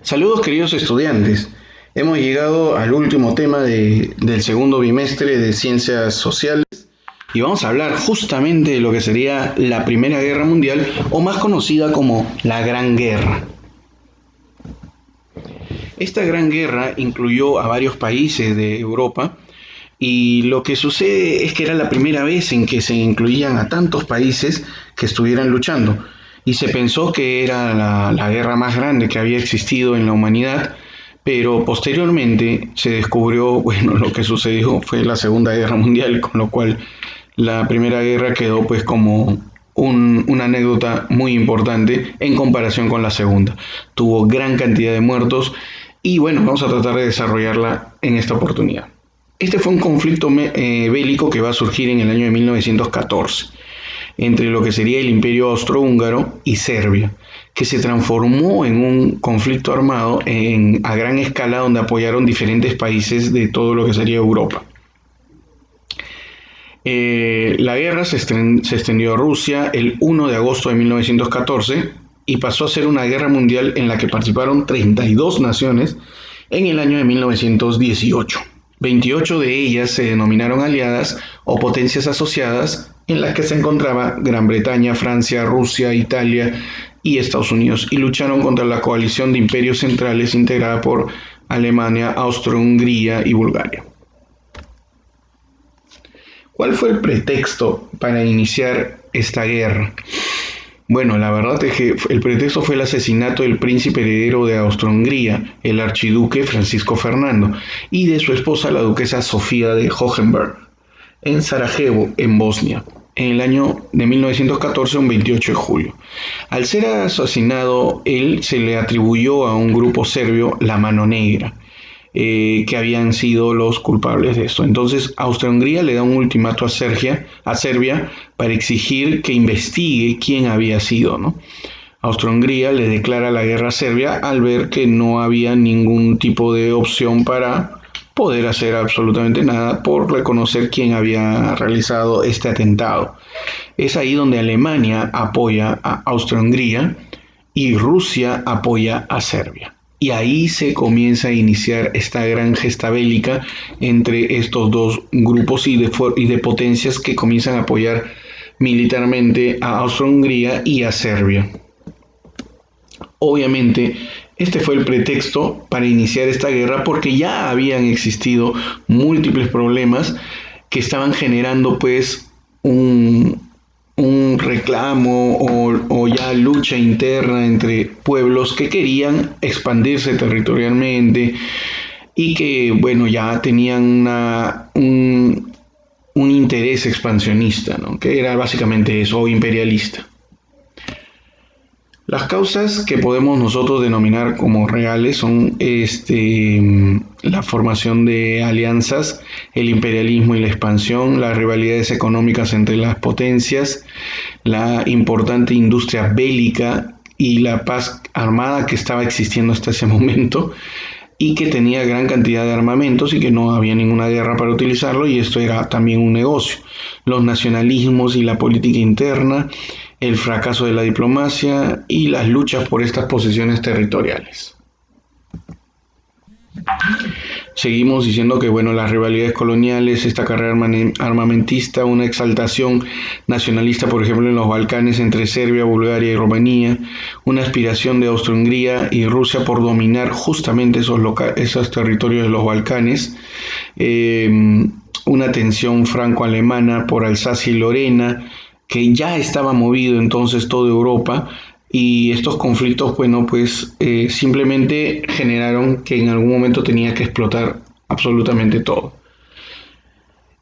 Saludos queridos estudiantes. Hemos llegado al último tema del segundo bimestre de Ciencias Sociales y vamos a hablar justamente de lo que sería la Primera Guerra Mundial o más conocida como la Gran Guerra. Esta Gran Guerra incluyó a varios países de Europa y lo que sucede es que era la primera vez en que se incluían a tantos países que estuvieran luchando y se pensó que era la guerra más grande que había existido en la humanidad, pero posteriormente se descubrió, bueno, lo que sucedió fue la Segunda Guerra Mundial, con lo cual la Primera Guerra quedó pues como una anécdota muy importante en comparación con la Segunda. Tuvo gran cantidad de muertos y bueno, vamos a tratar de desarrollarla en esta oportunidad. Este fue un conflicto bélico que va a surgir en el año de 1914 entre lo que sería el Imperio Austrohúngaro y Serbia, que se transformó en un conflicto armado a gran escala donde apoyaron diferentes países de todo lo que sería Europa. La guerra se extendió a Rusia el 1 de agosto de 1914 y pasó a ser una guerra mundial en la que participaron 32 naciones en el año de 1918. 28 de ellas se denominaron aliadas o potencias asociadas, en las que se encontraba Gran Bretaña, Francia, Rusia, Italia y Estados Unidos, y lucharon contra la coalición de imperios centrales integrada por Alemania, Austria-Hungría y Bulgaria. ¿Cuál fue el pretexto para iniciar esta guerra? Bueno, la verdad es que el pretexto fue el asesinato del príncipe heredero de Austria-Hungría, el archiduque Francisco Fernando, y de su esposa, la duquesa Sofía de Hohenberg, en Sarajevo, en Bosnia, en el año de 1914, un 28 de julio. Al ser asesinado, él se le atribuyó a un grupo serbio la Mano Negra, que habían sido los culpables de esto. Entonces, Austria-Hungría le da un ultimato a Serbia para exigir que investigue quién había sido, ¿no? Austria-Hungría le declara la guerra a Serbia al ver que no había ningún tipo de opción para poder hacer absolutamente nada por reconocer quién había realizado este atentado. Es ahí donde Alemania apoya a Austria-Hungría y Rusia apoya a Serbia. Y ahí se comienza a iniciar esta gran gesta bélica entre estos dos grupos y de potencias que comienzan a apoyar militarmente a Austria-Hungría y a Serbia. Obviamente, este fue el pretexto para iniciar esta guerra porque ya habían existido múltiples problemas que estaban generando pues un reclamo o ya lucha interna entre pueblos que querían expandirse territorialmente y que, bueno, ya tenían un interés expansionista, ¿no? Que era básicamente eso, o imperialista. Las causas que podemos nosotros denominar como reales son la formación de alianzas, el imperialismo y la expansión, las rivalidades económicas entre las potencias, la importante industria bélica y la paz armada que estaba existiendo hasta ese momento y que tenía gran cantidad de armamentos y que no había ninguna guerra para utilizarlo, y esto era también un negocio. Los nacionalismos y la política interna, el fracaso de la diplomacia y las luchas por estas posesiones territoriales. Seguimos diciendo que, bueno, las rivalidades coloniales, esta carrera armamentista, una exaltación nacionalista, por ejemplo, en los Balcanes entre Serbia, Bulgaria y Rumanía, una aspiración de Austria-Hungría y Rusia por dominar justamente esos territorios de los Balcanes, una tensión franco-alemana por Alsacia y Lorena, que ya estaba movido entonces toda Europa, y estos conflictos, bueno, pues simplemente generaron que en algún momento tenía que explotar absolutamente todo.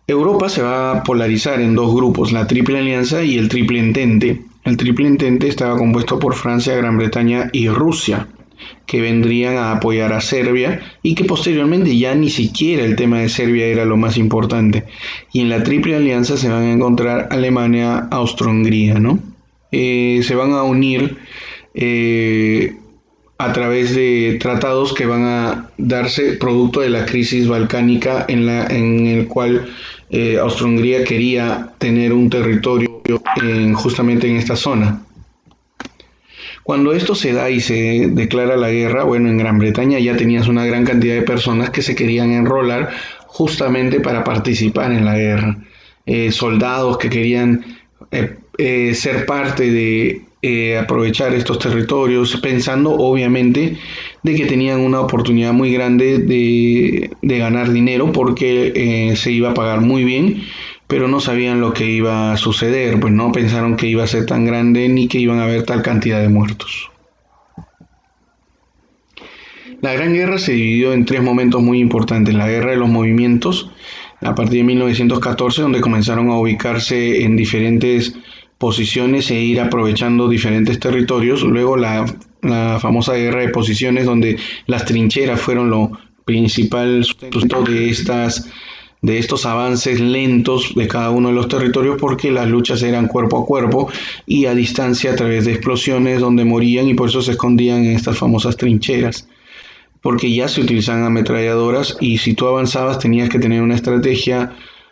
Europa se va a polarizar en dos grupos, la Triple Alianza y el Triple Entente. El Triple Entente estaba compuesto por Francia, Gran Bretaña y Rusia, que vendrían a apoyar a Serbia y que posteriormente ya ni siquiera el tema de Serbia era lo más importante. Y en la Triple Alianza se van a encontrar Alemania, Austria-Hungría, ¿no? Se van a unir a través de tratados que van a darse producto de la crisis balcánica en el cual Austria-Hungría quería tener un territorio justamente en esta zona. Cuando esto se da y se declara la guerra, bueno, en Gran Bretaña ya tenías una gran cantidad de personas que se querían enrolar justamente para participar en la guerra. Soldados que querían ser parte de aprovechar estos territorios, pensando obviamente de que tenían una oportunidad muy grande de ganar dinero porque se iba a pagar muy bien, pero no sabían lo que iba a suceder, pues no pensaron que iba a ser tan grande ni que iban a haber tal cantidad de muertos. La Gran Guerra se dividió en tres momentos muy importantes. La Guerra de los Movimientos, a partir de 1914, donde comenzaron a ubicarse en diferentes posiciones e ir aprovechando diferentes territorios. Luego la famosa Guerra de Posiciones, donde las trincheras fueron lo principal sustento de estos avances lentos de cada uno de los territorios, porque las luchas eran cuerpo a cuerpo y a distancia a través de explosiones donde morían, y por eso se escondían en estas famosas trincheras, porque ya se utilizaban ametralladoras y si tú avanzabas tenías que tener una estrategia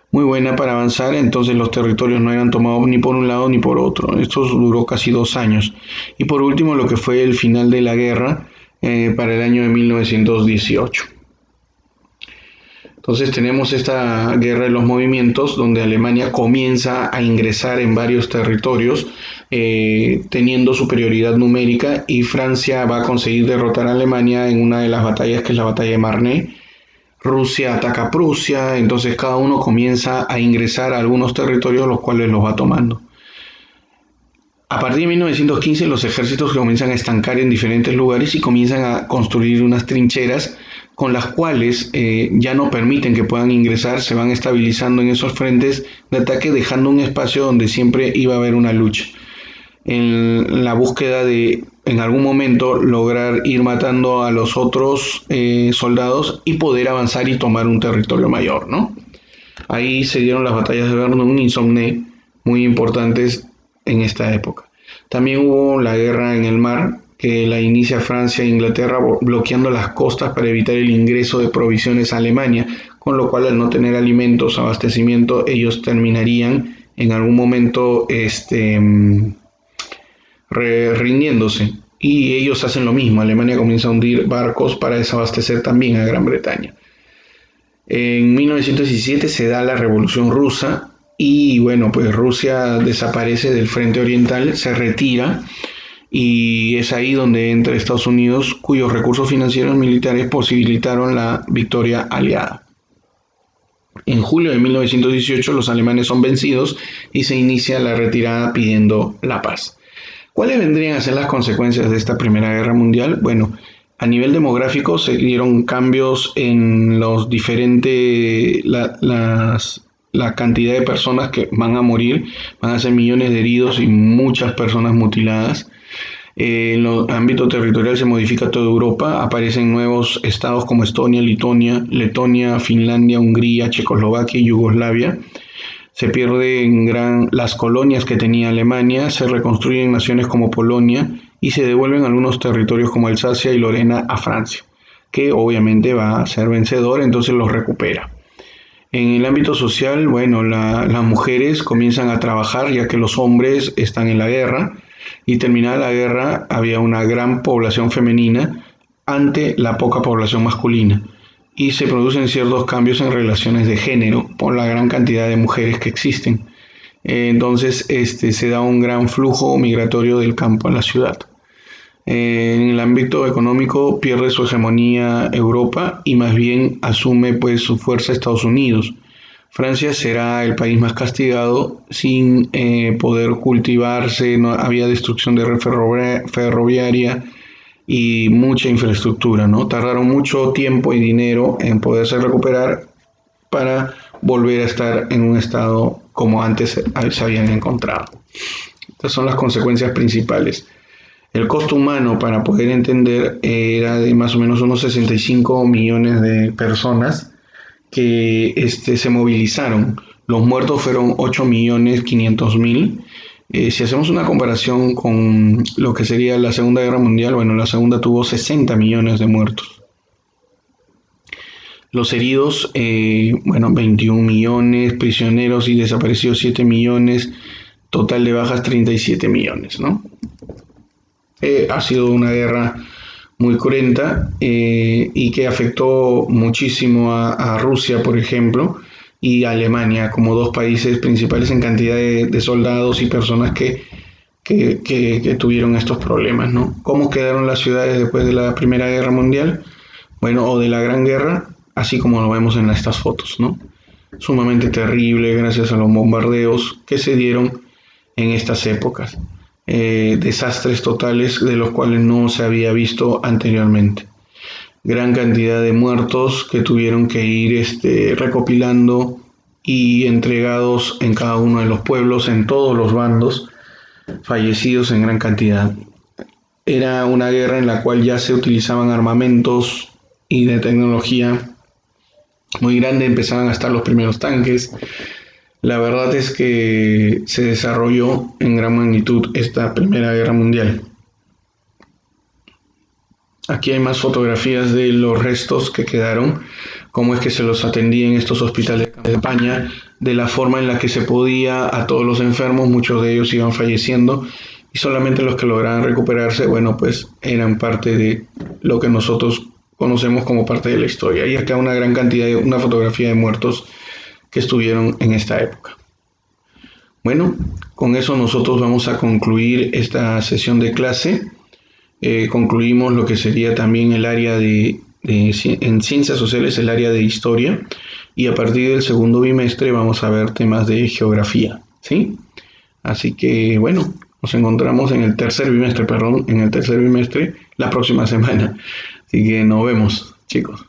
muy buena para avanzar. Entonces los territorios no eran tomados ni por un lado ni por otro. Esto duró casi 2 años. Y por último, lo que fue el final de la guerra para el año de 1918. Entonces tenemos esta guerra de los movimientos donde Alemania comienza a ingresar en varios territorios teniendo superioridad numérica, y Francia va a conseguir derrotar a Alemania en una de las batallas, que es la batalla de Marne. Rusia ataca a Prusia, entonces cada uno comienza a ingresar a algunos territorios los cuales los va tomando. A partir de 1915 los ejércitos comienzan a estancar en diferentes lugares y comienzan a construir unas trincheras con las cuales ya no permiten que puedan ingresar, se van estabilizando en esos frentes de ataque, dejando un espacio donde siempre iba a haber una lucha, en la búsqueda de en algún momento lograr ir matando a los otros soldados y poder avanzar y tomar un territorio mayor, ¿no? Ahí se dieron las batallas de Verdun y Somme, muy importantes en esta época. También hubo la guerra en el mar, que la inicia Francia e Inglaterra bloqueando las costas para evitar el ingreso de provisiones a Alemania, con lo cual al no tener alimentos, abastecimiento, ellos terminarían en algún momento rindiéndose. Y ellos hacen lo mismo, Alemania comienza a hundir barcos para desabastecer también a Gran Bretaña. En 1917 se da la Revolución Rusa y bueno, pues Rusia desaparece del frente oriental, se retira, y es ahí donde entra Estados Unidos, cuyos recursos financieros y militares posibilitaron la victoria aliada. En julio de 1918 los alemanes son vencidos y se inicia la retirada pidiendo la paz. ¿Cuáles vendrían a ser las consecuencias de esta Primera Guerra Mundial? Bueno, a nivel demográfico se dieron cambios en los diferentes, la cantidad de personas que van a morir, van a ser millones de heridos y muchas personas mutiladas. En el ámbito territorial se modifica toda Europa, aparecen nuevos estados como Estonia, Letonia, Finlandia, Hungría, Checoslovaquia y Yugoslavia. Se pierden las colonias que tenía Alemania, se reconstruyen naciones como Polonia y se devuelven algunos territorios como Alsacia y Lorena a Francia, que obviamente va a ser vencedor, entonces los recupera. En el ámbito social, bueno, las mujeres comienzan a trabajar ya que los hombres están en la guerra, y terminada la guerra había una gran población femenina ante la poca población masculina, y se producen ciertos cambios en relaciones de género por la gran cantidad de mujeres que existen. Entonces se da un gran flujo migratorio del campo a la ciudad. En el ámbito económico pierde su hegemonía Europa y más bien asume pues su fuerza Estados Unidos. Francia será el país más castigado sin poder cultivarse, no había destrucción de red ferroviaria y mucha infraestructura, ¿no? Tardaron mucho tiempo y dinero en poderse recuperar para volver a estar en un estado como antes se habían encontrado. Estas son las consecuencias principales. El costo humano, para poder entender, era de más o menos unos 65 millones de personas que se movilizaron. Los muertos fueron 8.500.000. Si hacemos una comparación con lo que sería la Segunda Guerra Mundial, bueno, la Segunda tuvo 60 millones de muertos. Los heridos, 21 millones, prisioneros y desaparecidos 7 millones, total de bajas 37 millones, ¿no? Ha sido una guerra muy cruenta y que afectó muchísimo a Rusia, por ejemplo, y a Alemania como dos países principales en cantidad de soldados y personas que tuvieron estos problemas, ¿no? ¿Cómo quedaron las ciudades después de la Primera Guerra Mundial? Bueno, o de la Gran Guerra, así como lo vemos en estas fotos, ¿no? Sumamente terrible gracias a los bombardeos que se dieron en estas épocas. Desastres totales de los cuales no se había visto anteriormente. Gran cantidad de muertos que tuvieron que ir recopilando y entregados en cada uno de los pueblos, en todos los bandos, fallecidos en gran cantidad. Era una guerra en la cual ya se utilizaban armamentos y de tecnología muy grande, empezaban a estar los primeros tanques. La verdad es que se desarrolló en gran magnitud esta Primera Guerra Mundial. Aquí hay más fotografías de los restos que quedaron, cómo es que se los atendía en estos hospitales de campaña, de la forma en la que se podía a todos los enfermos, muchos de ellos iban falleciendo y solamente los que lograban recuperarse, bueno, pues eran parte de lo que nosotros conocemos como parte de la historia. Y acá una gran cantidad, una fotografía de muertos que estuvieron en esta época. Bueno, con eso nosotros vamos a concluir esta sesión de clase. Concluimos lo que sería también el área en ciencias sociales, el área de historia, y a partir del segundo bimestre vamos a ver temas de geografía, ¿sí? Así que bueno, nos encontramos en el tercer bimestre, perdón, en el tercer bimestre la próxima semana. Así que nos vemos, chicos.